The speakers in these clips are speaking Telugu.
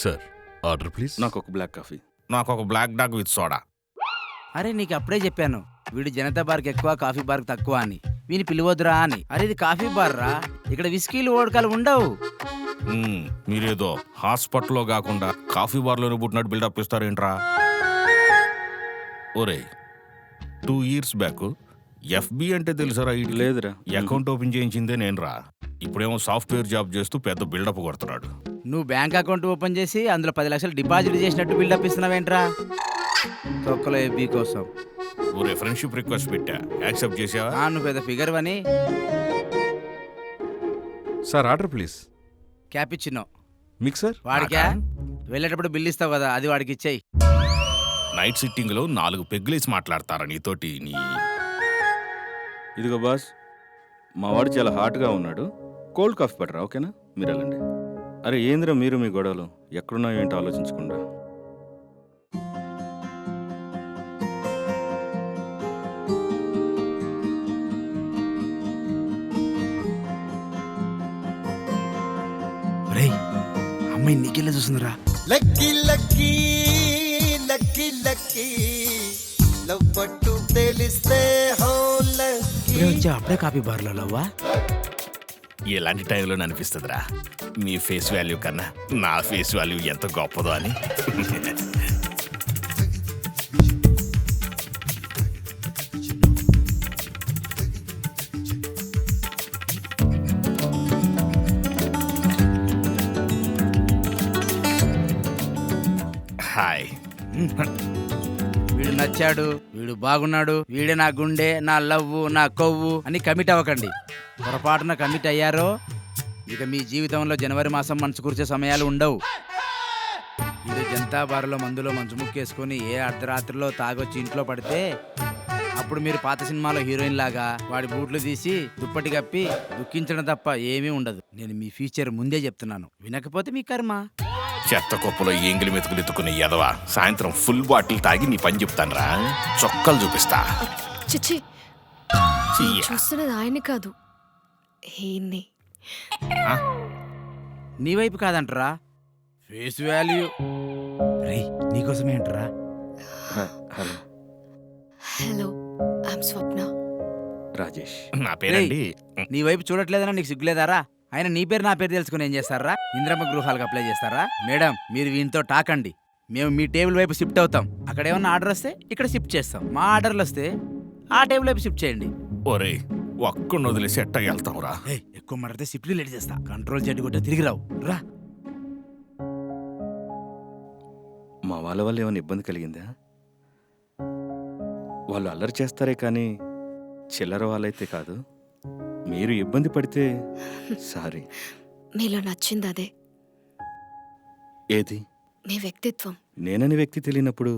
Sir order please. నాకు ఒక బ్లాక్ కాఫీ. నాకు ఒక బ్లాక్ డాగ్ విత్ సోడా. అరే నీకు అప్పుడే చెప్పాను వీడు జనతా బార్కి ఎక్కువ కాఫీ బార్కి తక్కువ అని. వీని పిలవద్దురా అని. అరే ఇది కాఫీ బార్ రా, ఇక్కడ విస్కీలు ఓడకాలు ఉండవు. మీరేదో హాస్పిటల్లో కాకుండా కాఫీ బార్లోనే పుట్టినట్టు బిల్డప్ ఇస్తారేంట్రా? ఒరే 2 years బ్యాక్ FB అంటే తెలుసారా? లేదురా. అకౌంట్ ఓపెన్ చేయించిందే నేను రా. ఇప్పుడేమో సాఫ్ట్వేర్ జాబ్ చేస్తూ పెద్ద బిల్డప్ కొడుతున్నాడు. నువ్వు బ్యాంక్ అకౌంట్ ఓపెన్ చేసి అందులో 10 లక్షలు డిపాజిట్ చేసినట్టు బిల్డప్ ఇస్తున్నావేంట్రా? తొక్కలో FB కోసం. ఒరే ఫ్రెండ్షిప్ రిక్వెస్ట్ పెట్టా, యాక్సెప్ట్ చేసావా? నువ్వు పెద్ద ఫిగర్ అని. Sir order please. Cappuccino. Mixer. వాడికా? వెళ్ళేటప్పుడు బిల్ ఇస్తావు కదా, అది వాడికి ఇచ్చేయి. నైట్ సిట్టింగ్ లో 4 పెగ్గులేసి మాట్లాడతారా నీతోటి? ఇదిగో బాస్, మా వాడు చాలా హాట్గా ఉన్నాడు. కోల్డ్ కాఫీ పట్టరా? ఓకేనా? మీరు వెళ్ళండి. అరే ఏంద్రా మీరు మీ గొడవలు ఎక్కడున్నా ఏంటో ఆలోచించకుండా. అమ్మాయి నీకెళ్ళి చూస్తుందిరా. Lucky lucky lucky lucky love పట్టు తెలిస్తే హో లక్కీ. అప్పుడే కాఫీ బార్లో లవ్వా? ఎలాంటి టైంలో అనిపిస్తుందిరా మీ ఫేస్ వాల్యూ కన్నా నా ఫేస్ వాల్యూ ఎంత గొప్పదో అని. హాయ్. వీడు నచ్చాడు, వీడు బాగున్నాడు, వీడే నా గుండె, నా లవ్వు, నా కొవ్వు అని కమిట్ అవ్వకండి. పొరపాటున కమిట్ అయ్యారో ఇక మీ జీవితంలో జనవరి మాసం మనసు కూర్చే సమయాలు ఉండవు. వీడు జనతా బారులో మందులో మంచు ముక్కేసుకొని ఏ అర్ధరాత్రిలో తాగొచ్చి ఇంట్లో పడితే అప్పుడు మీరు పాత సినిమాలో హీరోయిన్ లాగా వాడి బూట్లు తీసి దుప్పటి కప్పి దుఃఖించడం తప్ప ఏమీ ఉండదు. నేను మీ ఫ్యూచర్ ముందే చెప్తున్నాను, వినకపోతే మీ కర్మ. చెత్త కుప్పలో ఎంగిలి మెతుకులు ఎత్తుకునే ఎదవా, సాయంత్రం ఫుల్ బాటిల్ తాగి నీ పని చెప్తాను రా, చొక్కలు చూపిస్తా. చిచ్చి, చూస్తున్నది ఆయన్ని కాదు, ఈయన్ని. నీ వైపు కాదంటరా, ఫేస్ వాల్యూ. రే నీకోసమే అంటరా. Hello hello, I'm Swapna. Rajesh నా పేరండి. నీ వైపు చూడట్లేదన్నా నీకు సిగ్గులేదారా? ఆయన నీ పేరు నా పేరు తెలుసుకుని ఏం చేస్తారా? ఇంద్రమ్మ గృహాలకు అప్లై చేస్తారా? మేడం మీరు వీనితో టాకండి, మేము మీ టేబుల్ వైపు షిఫ్ట్ అవుతాం. అక్కడ ఏమన్నా ఆర్డర్ వస్తే ఇక్కడ షిఫ్ట్ చేస్తాం. మా ఆర్డర్లు వస్తే ఆ టేబుల్ వైపు షిఫ్ట్ చేయండి. ఒరే ఒక్కడిని వదిలేసి ఎట్టా వెళ్తాం రా. ఎక్కువ మాట్లాడితే షిఫ్ట్ లేట్ చేస్తా. కంట్రోల్ చెట్టు కొట్టే తిరిగి రావు రా. మా వాళ్ళ వల్ల ఏమైనా ఇబ్బంది కలిగిందా? వాళ్ళు అల్లరి చేస్తారే కానీ చిల్లర వాళ్ళైతే కాదు. మీరు ఇబ్బంది పడితే సారీ. మీలో నచ్చింది అదే. ఏది? మీ వ్యక్తిత్వం. నేనని వ్యక్తి తెలియనప్పుడు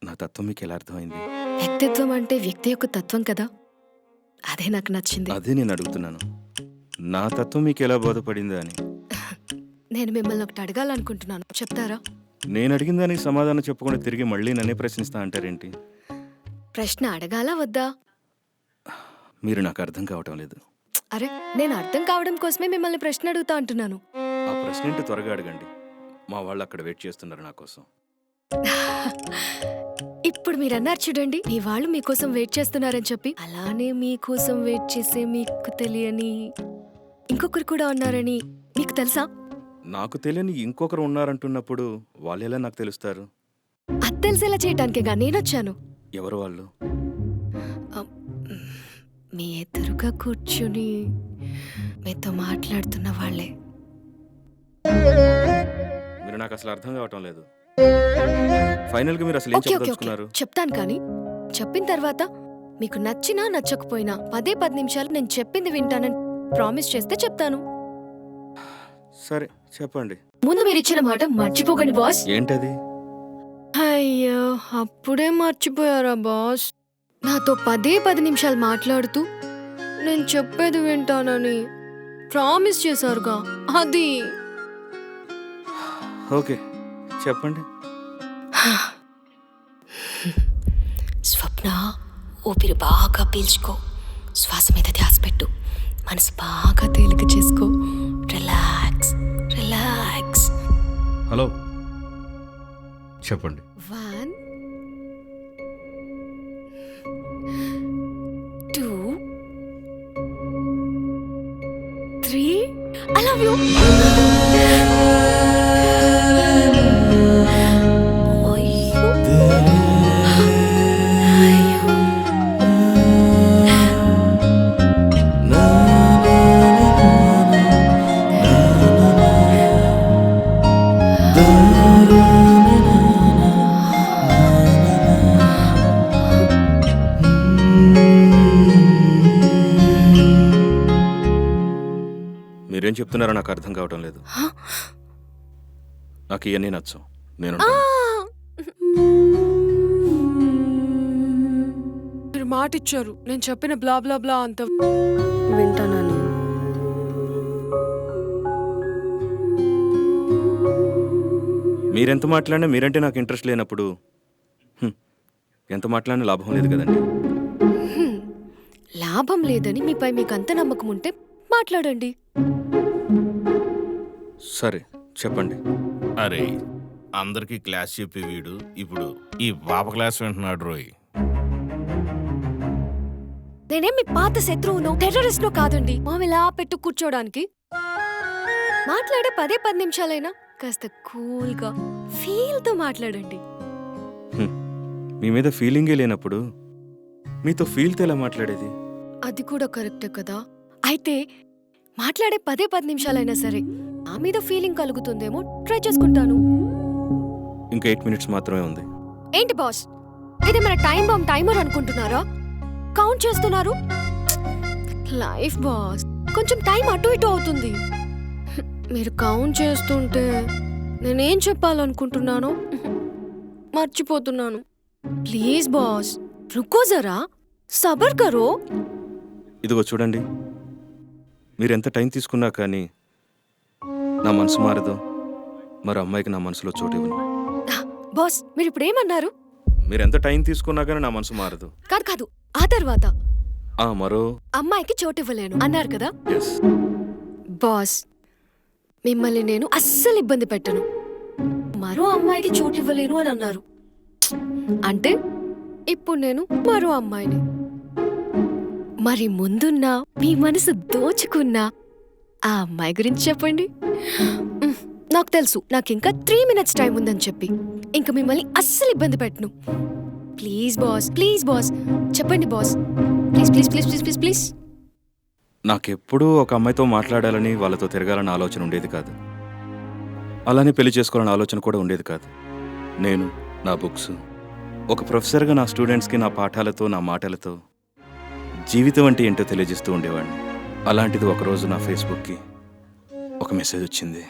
నా తత్వం మీకు ఎలా అర్థమైంది? వ్యక్తిత్వం అంటే వ్యక్తి యొక్క తత్వం కదా, అదే నాకు నచ్చింది. అదే నేను అడుగుతున్నాను, నా తత్వం మీకు ఎలా బోధపడిందా అని. నేను మిమ్మల్ని ఒకటి అడగాలనుకుంటున్నాను, చెప్తారా? నేను అడిగిన దానికి సమాధానం చెప్పకుండా తిరిగి మళ్ళీ నన్నే ప్రశ్నిస్తా అంటారేంటి? ప్రశ్న అడగాలా వద్దా? మీరు నాకు అర్థం కావటం లేదు. అరే నేను అర్థం కావడం కోసమే మిమ్మల్ని ప్రశ్న అడుగుతా అంటున్నాను. ఆ ప్రశ్న ఏంటో త్వరగా అడగండి, మా వాళ్ళు అక్కడ వెయిట్ చేస్తున్నారు నా కోసం. ఇప్పుడు మీరు అన్నారు చూడండి, మీ వాళ్ళు మీకోసం వెయిట్ చేస్తున్నారని చెప్పి. అలానే మీకోసం వెయిట్ చేసే మీకు తెలియని ఇంకొకరు కూడా ఉన్నారని మీకు తెలుసా? నాకు తెలియని ఇంకొకరు ఉన్నారంటున్నప్పుడు వాళ్ళు ఎలా నాకు తెలుస్తారు? అది తెలిసేలా చేయడానికేగా నేనొచ్చాను. ఎవరు వాళ్ళు? మీ ఎదురుగా కూర్చుని మీతో మాట్లాడుతున్న వాళ్ళే. మీరు నాకు అసలు అర్థం కావటం లేదు. ఫైనల్ గా మీరు అసలు ఏం ఓకే ఓకే ఓకే చెప్పదలుచుకున్నారు? చెప్తాను, కానీ చెప్పిన తర్వాత మీకు నచ్చినా నచ్చకపోయినా 10 నిమిషాలు నేను చెప్పింది వింటానని ప్రామిస్ చేస్తే చెప్తాను. సరే చెప్పండి. ముందు మీరు ఇచ్చిన మాట మర్చిపోకండి బాస్. ఏంటది? అయ్యో అప్పుడే మర్చిపోయారా బాస్? నాతో 10 నిమిషాలు మాట్లాడుతూ నేను చెప్పేది వింటానని ప్రామిస్ చేశారుగా, అది. ఓకే చెప్పండి. స్వప్న, ఊపిరి బాగా పీల్చుకో, శ్వాస మీద ధ్యాస పెట్టు, మనసు బాగా తేలిక చేసుకో, రిలాక్స్ రిలాక్స్. హలో చెప్పండి. 1 2 3 I love you. అయ్యో. అయ్యో. మీరేం చెప్తున్నారో నాకు అర్థం కావటం లేదు. నాకు ఇవన్నీ నచ్చం. నేను ఆ! మీరు మాట ఇచ్చారు, నేను చెప్పిన బ్లా బ్లా బ్లా అంత వింటానని. మీరెంత మాట్లాడినా మీరంటే నాకు ఇంట్రెస్ట్ లేనప్పుడు ఎంత మాట్లాడినా లాభం లేదు కదండి. లాభం లేదని మీపై మీకు అంత నమ్మకం ఉంటే మాట్లాడండి. సరే చెప్పండి. అరే అందరికీ క్లాస్ చెప్పి వీడు ఇప్పుడు ఈ పాప క్లాస్ వింటున్నాడు రోయ్. నేనేం మీ పాత శత్రువునో టెర్రరిస్ట్నో కాదండి మామిలా పెట్టు కూర్చోడానికి. మాట్లాడే 10 నిమిషాలైనా కాస్త కూల్గా ఫీల్తో మాట్లాడండి. మీ మీద ఫీలింగే లేనప్పుడు మీతో ఫీల్తో ఎలా మాట్లాడేది? అది కూడా కరెక్టే కదా. అయితే మాట్లాడే 10 నిమిషాలైనా సరే నా మీద ఫీలింగ్ కలుగుతుందేమో ట్రై చేసుకుంటాను. ఇంకా 8 మినిట్స్ మాత్రమే ఉంది. ఏంటి బాస్, ఇది మన టైం బాంబ్ టైమర్ అనుకుంటున్నారా? కౌంట్ చేస్తున్నారు. లైఫ్ బాస్, కొంచెం టైం అటు ఇటు అవుతుంది. మీరు కౌంట్ చేస్తుంటే నేనేం చెప్పాలనుకుంటున్నానో మర్చిపోతున్నాను. ప్లీజ్ బాస్, రుకో జరా, సబర్ కరో. ఇదిగో చూడండి, మీరెంత టైం తీసుకున్నా కానీ నా మనసు మారదు. మరో అమ్మాయికి నా మనసులో చోటు ఇవ్వను. బాస్, మీరు ఇప్పుడు ఏమన్నారు? మీరెంత టైం తీసుకున్నా కానీ నా మనసు మారదు. కాదు కాదు, ఆ తర్వాత మరో అమ్మాయికి చోటివ్వలేను అన్నారు కదా. ఎస్ బాస్, మిమ్మల్ని నేను అస్సలు ఇబ్బంది పెట్టను. మరో అమ్మాయికి చోటివ్వలేను అని అన్నారు అంటే ఇప్పుడు నేను మరో అమ్మాయిని. మరి ముందున్న మీ మనసు దోచుకున్న ఆ అమ్మాయి గురించి చెప్పండి. నాకు తెలుసు, నాకు ఇంకా 3 మినిట్స్ టైం ఉందని చెప్పి ఇంకా మిమ్మల్ని అస్సలు ఇబ్బంది పెట్టను. ప్లీజ్ బాస్, ప్లీజ్ బాస్, చెప్పండి boss, please please please please please please. నాకెప్పుడూ ఒక అమ్మాయితో మాట్లాడాలని, వాళ్ళతో తిరగాలని ఆలోచన ఉండేది కాదు. అలానే పెళ్లి చేసుకోవాలని ఆలోచన కూడా ఉండేది కాదు. నేను నా బుక్స్, ఒక ప్రొఫెసర్గా నా స్టూడెంట్స్కి నా పాఠాలతో, నా మాటలతో జీవితం అంటే ఏంటో తెలియజేస్తూ ఉండేవాడిని. అలాంటిది ఒకరోజు నా ఫేస్బుక్కి ఒక మెసేజ్ వచ్చింది.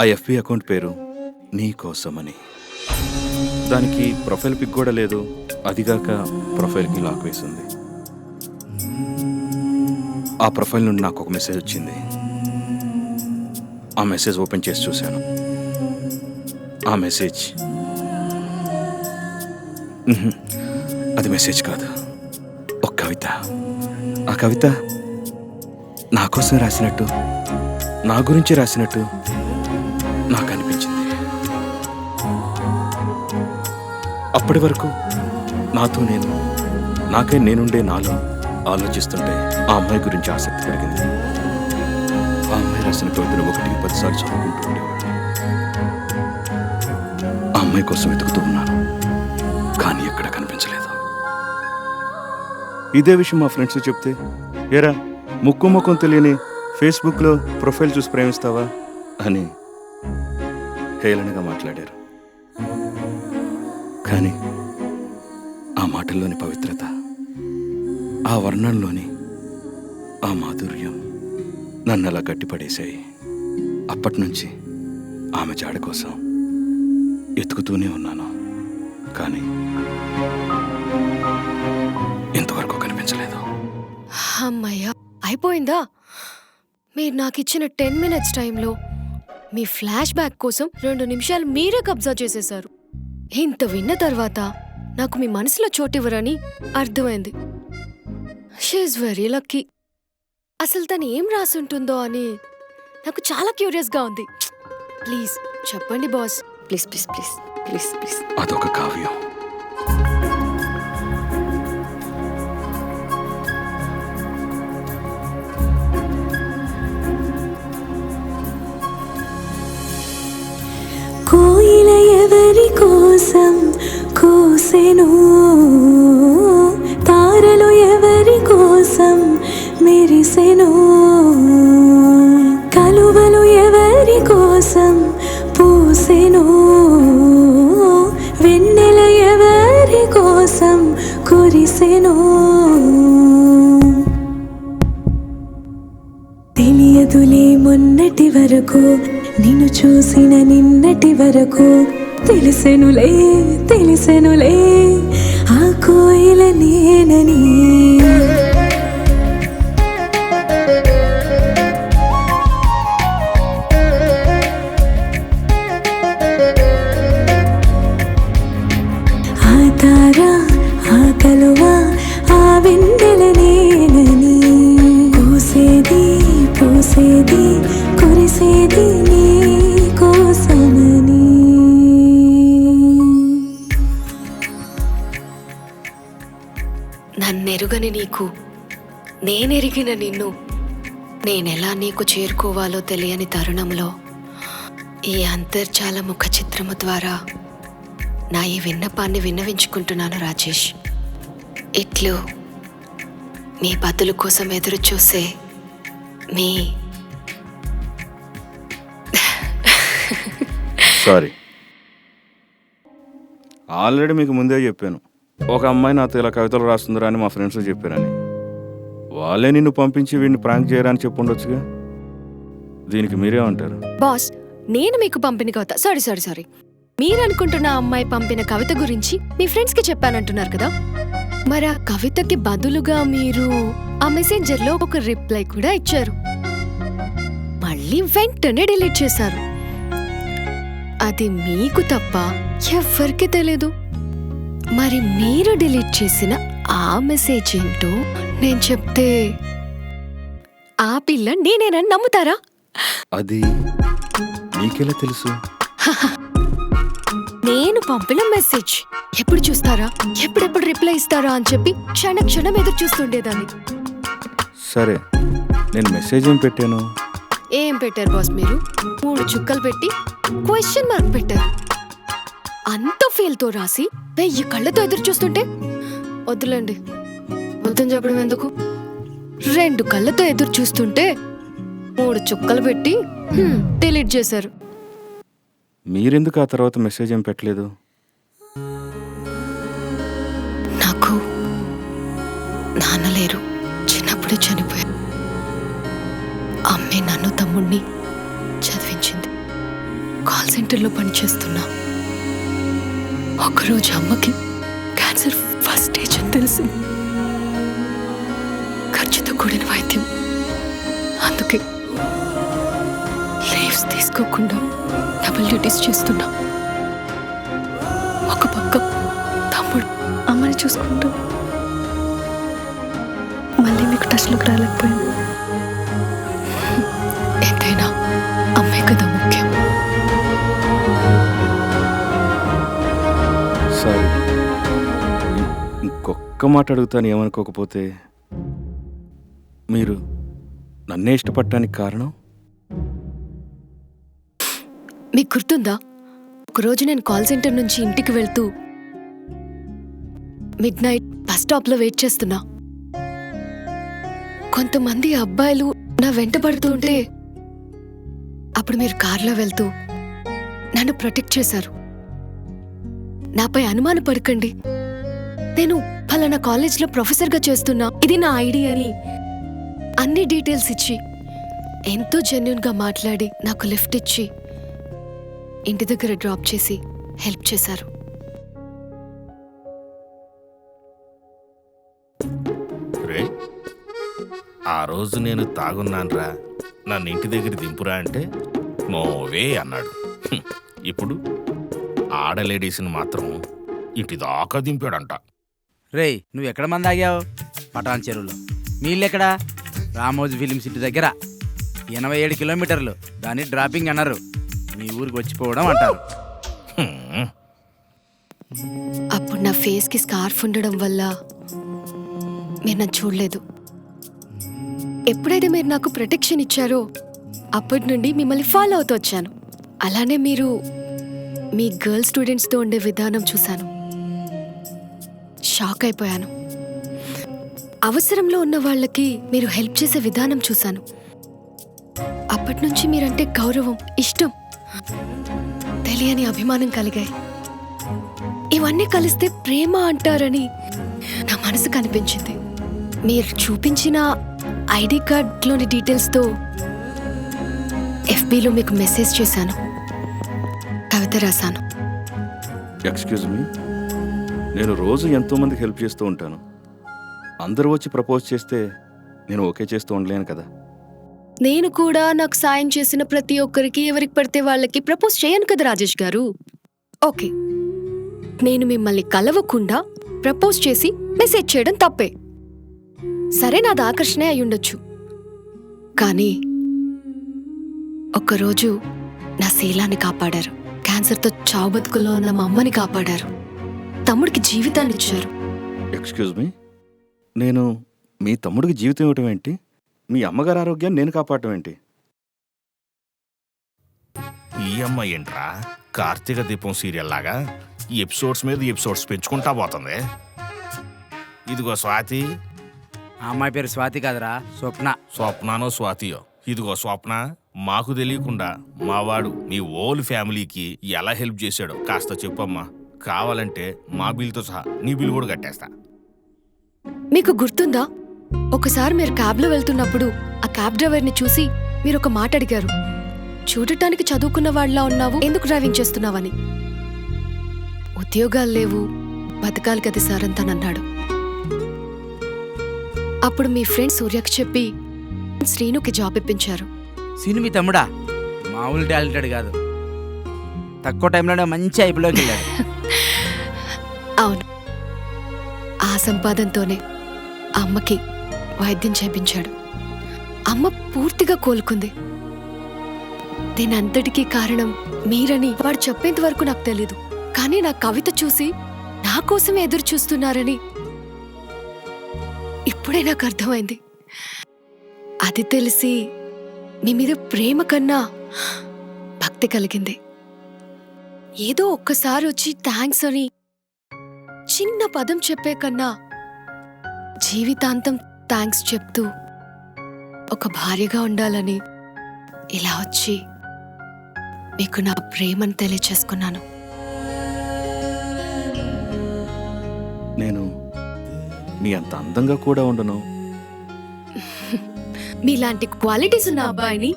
ఆ ఎఫ్బి అకౌంట్ పేరు నీ కోసమని. దానికి ప్రొఫైల్ పిక్ కూడా లేదు. అదిగాక ప్రొఫైల్కి లాక్ వేసింది. ఆ ప్రొఫైల్ నుండి నాకు ఒక మెసేజ్ వచ్చింది. ఆ మెసేజ్ ఓపెన్ చేసి చూశాను. ఆ మెసేజ్ అది మెసేజ్ కాదు, ఒక కవిత. ఆ కవిత నా కోసం రాసినట్టు, నా గురించి రాసినట్టు నాకు అనిపించింది. అప్పటి వరకు నాతో నేను, నాకై నేనుండే నాలో ఆలోచిస్తుంటే ఆ అమ్మాయి గురించి ఆసక్తి కలిగింది. ఆ అమ్మాయి రాసిన కవితను 1-10 సార్లు చదువుకుంటూ ఉండేవాడిని. ఆ అమ్మాయి కోసం వెతుకుతూ ఉన్నాను, కానీ ఎక్కడ కనిపించలేదు. ఇదే విషయం మా ఫ్రెండ్స్ చెప్తే, ఏరా ముక్కు ముఖం తెలియని ఫేస్బుక్లో ప్రొఫైల్ చూసి ప్రేమిస్తావా అని హేళనగా మాట్లాడారు. కానీ ఆ మాటల్లోని పవిత్రత, ఆ వర్ణంలోని ఆ మాధుర్యం నన్ను అలా గట్టిపడేశాయి. అప్పటి నుంచి ఆమె జాడ కోసం ఎతుకుతూనే ఉన్నాను, కానీ ఇంతవరకు కనిపించలేదు. అమ్మయ్యా, అయిపోయిందా? మీరు నాకు ఇచ్చిన 10 మినిట్స్ టైంలో మీ ఫ్లాష్ బ్యాక్ కోసం 2 నిమిషాలు మీరే కబ్జా చేసేశారు. ఇంత విన్న తర్వాత నాకు మీ మనసులో చోటివ్వరని అర్థమైంది. She is very lucky. అసలు తను ఏం రాసుంటుందో అని నాకు చాలా క్యూరియస్గా ఉంది. ప్లీజ్ చెప్పండి boss. Please please please please please. అదొక కావ్యం. కోయిల ఎవరి కోసం కూసెను, తారలు ఎవరి కోసం మెరిసెను, కలువలు ఎవరి కోసం పూసెను, వెన్నెల ఎవరి కోసం కురిసెను. తెలియదులే మొన్నటి వరకు, నిన్ను చూసిన నిన్నటి వరకు, తెలిసెనులే తెలిసెనులే ఆ కోయిల నేనని. ఆ తార, ఆ కలువ, ఆ వెన్నెల నేనని. పూసేది పూసేది కురిసేది నీ కోసమని. నన్నెరుగని నీకు నేనెరిగిన నిన్ను నేనెలా నీకు చేరుకోవాలో తెలియని తరుణంలో ఈ అంతర్జాల ముఖ చిత్రము ద్వారా నా ఈ విన్నపాన్ని విన్నవించుకుంటున్నాను రాజేష్. ఇట్లు మీ బదులు కోసం ఎదురు చూసే మీ సారీ. ఆల్రెడీ మీకు ముందే చెప్పాను, ఒక అమ్మాయి నాతో ఇలా కవితలు రాస్తుందిరా అని మా ఫ్రెండ్స్ చెప్పారని. వాళ్ళే నిన్ను పంపించి వీడిని ప్రాంక్ చేయరని చెప్పుండొచ్చుగా. దీనికి మీరేమంటారు? బాస్, నేను మీకు పంపిన కవిత సారీ మీరు అనుకుంటున్న అమ్మాయి పంపిన కవిత గురించి మీ ఫ్రెండ్స్ కి చెప్పానంటున్నారు కదా. మరి ఆ కవితకి బదులుగా మీరు ఆ మెసెంజర్ లో ఒక రిప్లై కూడా ఇచ్చారు, మళ్ళీ వెంటనే డిలీట్ చేశారు. అది మీకు తప్ప ఎవ్వరికి తెలీదు. మరి మీరు డిలీట్ చేసిన ఆ మెసేజ్ ఏంటో నేను చెప్తే ఆ పిల్ల నేనేనని నమ్ముతారా? అది నీకెలా తెలుసు? నేను పంపిన మెసేజ్ ఎప్పుడు చూస్తారా, ఎప్పుడెప్పుడు రిప్లై ఇస్తారా అని చెప్పి క్షణం ఎదురు చూస్తుండేదాన్ని. సరే, నేను మెసేజ్ ఏం పెట్టాను? ఏం పెట్టారు బాస్ మీరు? 3 చుక్కలు పెట్టి క్వశ్చన్ మార్క్ పెట్టారు. అంత ఫీల్ తో రాసి 1000 కళ్ళతో ఎదురు చూస్తుంటే వద్దులేండి, వద్దని చెప్పడం ఎందుకు. 2 కళ్ళతో ఎదురు చూస్తుంటే 3 చుక్కలు పెట్టి డిలీట్ చేశారు. మీరెందుకు ఆ తర్వాత మెసేజ్ ఏం పెట్టలేదు? నాకు నాన్న లేరు, చిన్నప్పుడే చనిపోయారు. అమ్మే నన్ను తమ్ముడిని చదివించింది. కాల్ సెంటర్లో పనిచేస్తున్నా. ఒకరోజు అమ్మకి క్యాన్సర్ ఫస్ట్ స్టేజ్ అని తెలిసింది. ఖర్చుతో కూడిన వైద్యం. అందుకే లీవ్స్ తీసుకోకుండా డబుల్ డ్యూటీస్ చేస్తున్నా. ఒక పక్క తమ్ముడు అమ్మని చూసుకుంటూ మళ్ళీ మీకు టచ్లోకి రాలేకపోయాను. ఎంతైనా అమ్మే కదా ముఖ్యం. సారీ, ఇంకొక్క మాట అడుగుతాను ఏమనుకోకపోతే. మీరు నన్నే ఇష్టపడటానికి కారణం? మీకు గుర్తుందా, ఒకరోజు నేను కాల్ సెంటర్ నుంచి ఇంటికి వెళ్తూ మిడ్నైట్ బస్ స్టాప్ లో వెయిట్ చేస్తున్నా. కొంతమంది అబ్బాయిలు నా వెంట పడుతుంటే అప్పుడు మీరు కార్లో వెళ్తూ నన్ను ప్రొటెక్ట్ చేశారు. నాపై అనుమాన పడకండి, నేను ఫలానా కాలేజ్లో ప్రొఫెసర్గా చేస్తున్నా, ఇది నా ఐడి అని అన్ని డీటెయిల్స్ ఇచ్చి ఎంతో జెన్యూన్గా మాట్లాడి నాకు లిఫ్ట్ ఇచ్చి ఇంటి దగ్గర డ్రాప్ చేసి హెల్ప్ చేశారు. రే, ఆ రోజు నేను తాగున్నాన్రా, నన్ను ఇంటి దగ్గర దింపురా అంటే మోవే అన్నాడు. ఇప్పుడు ఆడలేడీస్ని మాత్రం ఇంటి దాకా దింపాడంట. రేయ్, నువ్వు ఎక్కడ మంది ఆగావు? పటాన్ చెరువులో. మీ ఇల్లు ఎక్కడా? రామోజీ ఫిలిం సిటీ దగ్గర. 87 కిలోమీటర్లు. దాన్ని డ్రాపింగ్ అన్నారు, మీ ఊరికి వచ్చిపోవడం అంటారు. అప్పుడు నా ఫేస్కి స్కార్ఫ్ ఉండడం వల్ల మీరు నన్ను చూడలేదు. ఎప్పుడైతే మీరు నాకు ప్రొటెక్షన్ ఇచ్చారో అప్పటి నుండి మిమ్మల్ని ఫాలో అవుతూ వచ్చాను. అలానే మీరు మీ గర్ల్ స్టూడెంట్స్తో ఉండే విధానం చూశాను, షాక్ అయిపోయాను. అవసరంలో ఉన్న వాళ్ళకి మీరు హెల్ప్ చేసే విధానం చూశాను. అప్పటి నుంచి మీరంటే గౌరవం, ఇష్టం, తెలియని అభిమానం కలిగాయి. ఇవన్నీ కలిస్తే ప్రేమ అంటారని నా మనసు కనిపించింది. మీరు చూపించిన ఐడి కార్డ్లోని డీటెయిల్స్తో ఎఫ్బీలో మీకు మెసేజ్ చేశాను, కవిత రాశాను. ఎక్స్క్యూజ్ మీ, నేను రోజు ఎంతోమందికి హెల్ప్ చేస్తూ ఉంటాను. అందరూ వచ్చి ప్రపోజ్ చేస్తే నేను ఓకే చేస్తూ ఉండలేను కదా. నేను కూడా నాకు సాయం చేసిన ప్రతి ఒక్కరికి ఎవరికి పడితే వాళ్ళకి ప్రపోజ్ చేయను కదా రాజేష్ గారు. ఓకే, నేను మిమ్మల్ని కలవకుండా ప్రపోజ్ చేసి మెసేజ్ చేయడం తప్పే. సరే, నాది ఆకర్షణే అయ్యుండొచ్చు. కానీ ఒక్కరోజు నా శీలాన్ని కాపాడారు. క్యాన్సర్తో చావు బతుకుల్లో ఉన్న మా అమ్మని కాపాడారు. తమ్ముడికి జీవితాన్ని ఇచ్చారు. ఎక్స్క్యూజ్ మీ, నేను మీ తమ్ముడికి జీవితం ఇవ్వటం ఏంటి? మీ అమ్మగారి ఆరోగ్యాన్ని నేను కాపాడటం ఏంటి? ఈ అమ్మాయి ఏంట్రా కార్తీక దీపం సీరియల్ లాగా ఈ ఎపిసోడ్స్ మీద ఎపిసోడ్స్ పెంచుకుంటా పోతుంది. ఇదిగో స్వాతి. ఆ అమ్మాయి పేరు స్వాతి కాదురా, స్వప్న. స్వప్నానో స్వాతియో. ఇదిగో స్వప్న, మాకు తెలియకుండా మావాడు మీ ఓల్ ఫ్యామిలీకి ఎలా హెల్ప్ చేశాడో కాస్త చెప్పమ్మా. కావాలంటే మా బిల్తో సహా నీ బిల్ కూడా కట్టేస్తా. మీకు గుర్తుందా, ఒకసారి మీరు క్యాబ్లో వెళ్తున్నప్పుడు ఆ క్యాబ్ డ్రైవర్ని చూసి మీరు ఒక మాట అడిగారు, చూడటానికి చదువుకున్న వాళ్ళ ఉన్నావు, ఎందుకు డ్రైవింగ్ చేస్తున్నావని. ఉద్యోగాలు లేవు, బతకాలి కదా సార్ అంతానన్నాడు. అప్పుడు మీ ఫ్రెండ్ సూర్యకి చెప్పి శ్రీనుకి జాబ్ ఇప్పించారు. సీను మీ తమ్ముడా? మామూలు టాలెంటెడ్ కాదు, తక్కువ టైంలోనే మంచి ఐపీలోకి వెళ్ళాడు. అవును, ఆ సంపాదనతోనే అమ్మకి వైద్యం చేయించాడు. అమ్మ పూర్తిగా కోలుకుంది. దీని అంతటికీ కారణం మీరని వాడు చెప్పేంత వరకు నాకు తెలీదు. కానీ నా కవిత చూసి నా కోసమే ఎదురు చూస్తున్నారని ఇప్పుడే నాకు అర్థమైంది. అది తెలిసి మీ మీద ప్రేమ కన్నా భక్తి కలిగింది. ఏదో ఒక్కసారి వచ్చి థ్యాంక్స్ అని చిన్న పదం చెప్పే కన్నా జీవితాంతం థ్యాంక్స్ చెప్తూ ఒక భార్యగా ఉండాలని ఇలా వచ్చి మీకు నా ప్రేమను తెలియచేసుకున్నాను. నేను నీ అంత అందంగా కూడా ఉండను. మీలాంటి క్వాలిటీస్ ఉన్న అబ్బాయిని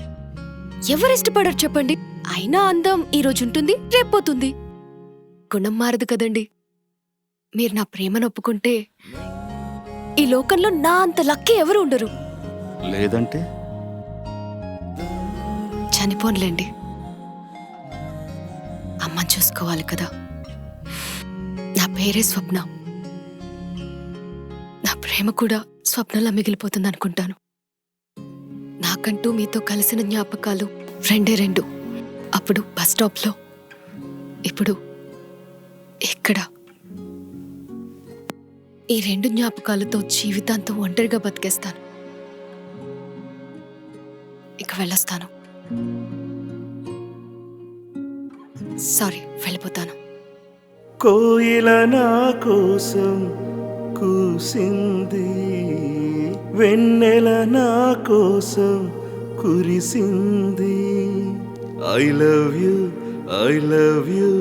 ఎవరు ఇష్టపడరు చెప్పండి? అయినా అందం ఈ రోజు ఉంటుంది, రేపోతుంది. గుణం మారదు కదండి. మీరు నా ప్రేమను ఒప్పుకుంటే ఈ లోకంలో నా అంత లక్కీ ఎవరు ఉండరు. లేదంటే చనిపోన్లేండి, అమ్మని చూసుకోవాలి కదా. నా పేరే స్వప్న. నా ప్రేమ కూడా స్వప్నంలా మిగిలిపోతుంది అనుకుంటాను. నాకంటూ మీతో కలిసిన జ్ఞాపకాలు రెండు. అప్పుడు బస్ స్టాప్లో, ఇప్పుడు ఇక్కడ. ఈ 2 జ్ఞాపకాలతో జీవితాంతం ఒంటరిగా బతికేస్తాను. ఇక వెళ్ళొస్తాను. సారీ, వెళ్ళిపోతాను. కోయిల నా కోసం కూసింది, వెన్నెల నా కోసం కురిసింది. I love you, I love you,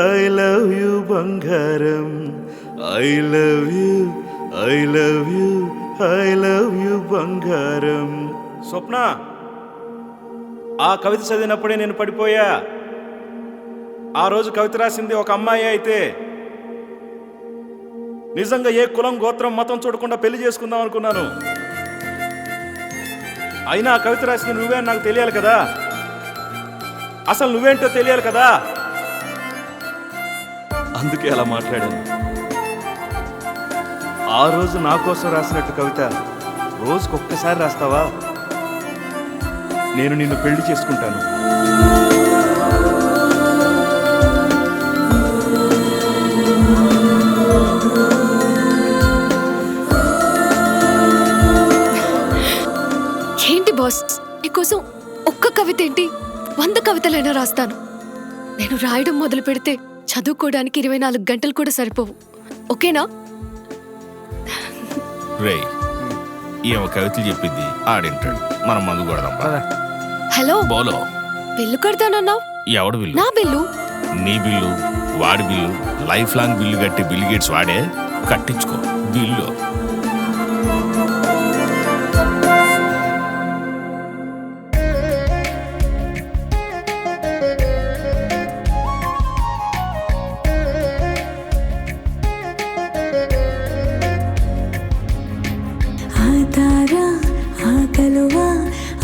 I love you బంగారం. I love you, I love you, I love you బంగారం. స్వప్న, ఆ కవిత చదివినప్పుడే నేను పడిపోయా. ఆ రోజు కవిత రాసింది ఒక అమ్మాయి అయితే నిజంగా ఏ కులం, గోత్రం, మతం చూడకుండా పెళ్లి చేసుకుందాం అనుకున్నాను. అయినా ఆ కవిత రాసింది నువ్వే అని నాకు తెలియాలి కదా. అసలు నువ్వేంటో తెలియాలి కదా. అందుకే అలా మాట్లాడాను. ఆ రోజు నా కోసం రాసినట్టు కవిత రోజుకొక్కసారి రాస్తావా? నేను నిన్ను పెళ్లి చేసుకుంటాను. బాస్, నీకోసం ఒక్క కవిత ఏంటి 100 కవితలైనా రాస్తాను. నేను రాయడం మొదలు పెడితే చదువుకోవడానికి 24 గంటలు కూడా సరిపోవు. ఓకేనా? రే ఏమో కవితలు చెప్పింది ఆడింటాడు. మనం మందు కొడదాం పద. హలో, బోలో బిల్లు కడతానన్నావు. ఎవడు బిల్లు? నా బిల్లు. నీ బిల్లు, వాడి బిల్లు, లైఫ్ లాంగ్ బిల్లు కట్టి బిల్ గేట్స్ వాడే. కట్టించుకో బిల్లు. ఆ తార ఆ కలువ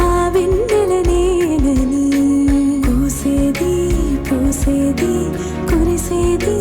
ఆ వెన్నెల నేనని పూసేది పూసేది కురిసేది